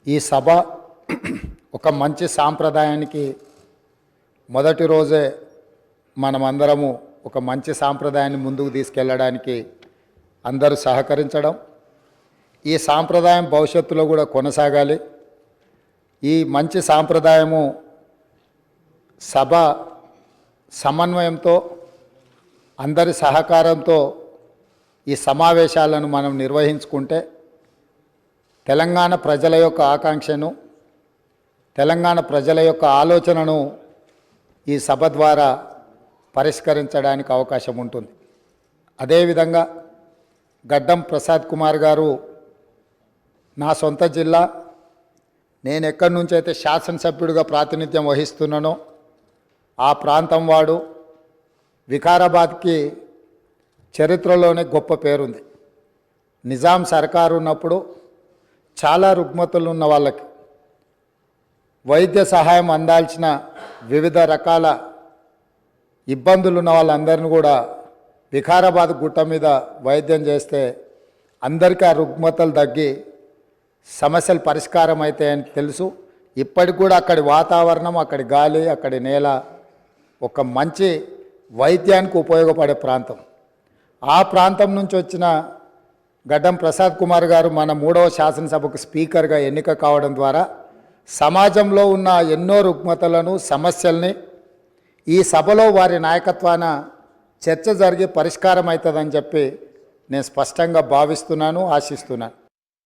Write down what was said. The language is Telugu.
ఈ సభ ఒక మంచి సాంప్రదాయానికి మొదటి రోజే మనమందరము ఒక మంచి సాంప్రదాయాన్ని ముందుకు తీసుకెళ్ళడానికి అందరూ సహకరించడం, ఈ సాంప్రదాయం భవిష్యత్తులో కూడా కొనసాగాలి. ఈ మంచి సాంప్రదాయము సభ సమన్వయంతో అందరి సహకారంతో ఈ సమావేశాలను మనం నిర్వహించుకుంటే తెలంగాణ ప్రజల యొక్క ఆకాంక్షను, తెలంగాణ ప్రజల యొక్క ఆలోచనను ఈ సభ ద్వారా పరిష్కరించడానికి అవకాశం ఉంటుంది. అదేవిధంగా గడ్డం ప్రసాద్ కుమార్ గారు నా సొంత జిల్లా, నేను ఎక్కడి నుంచి అయితే శాసనసభ్యుడిగా ప్రాతినిధ్యం వహిస్తున్నానో ఆ ప్రాంతం వాడు. వికారాబాద్కి చరిత్రలోనే గొప్ప పేరుంది. నిజాం సర్కారు ఉన్నప్పుడు చాలా రుగ్మతులు ఉన్న వాళ్ళకి వైద్య సహాయం అందాల్సిన వివిధ రకాల ఇబ్బందులు ఉన్న వాళ్ళందరినీ కూడా వికారాబాద్ గుట్ట మీద వైద్యం చేస్తే అందరికీ ఆ రుగ్మతలు తగ్గి సమస్యలు పరిష్కారం అవుతాయని తెలుసు. ఇప్పటికి కూడా అక్కడి వాతావరణం, అక్కడి గాలి, అక్కడి నేల ఒక మంచి వైద్యానికి ఉపయోగపడే ప్రాంతం. ఆ ప్రాంతం నుంచి వచ్చిన గడ్డం ప్రసాద్ కుమార్ గారు మన 3వ శాసనసభకు స్పీకర్గా ఎన్నిక కావడం ద్వారా సమాజంలో ఉన్న ఎన్నో రుగ్మతలను, సమస్యల్ని ఈ సభలో వారి నాయకత్వాన చర్చ జరిగి పరిష్కారం అవుతుందని చెప్పి నేను స్పష్టంగా భావిస్తున్నాను, ఆశిస్తున్నాను.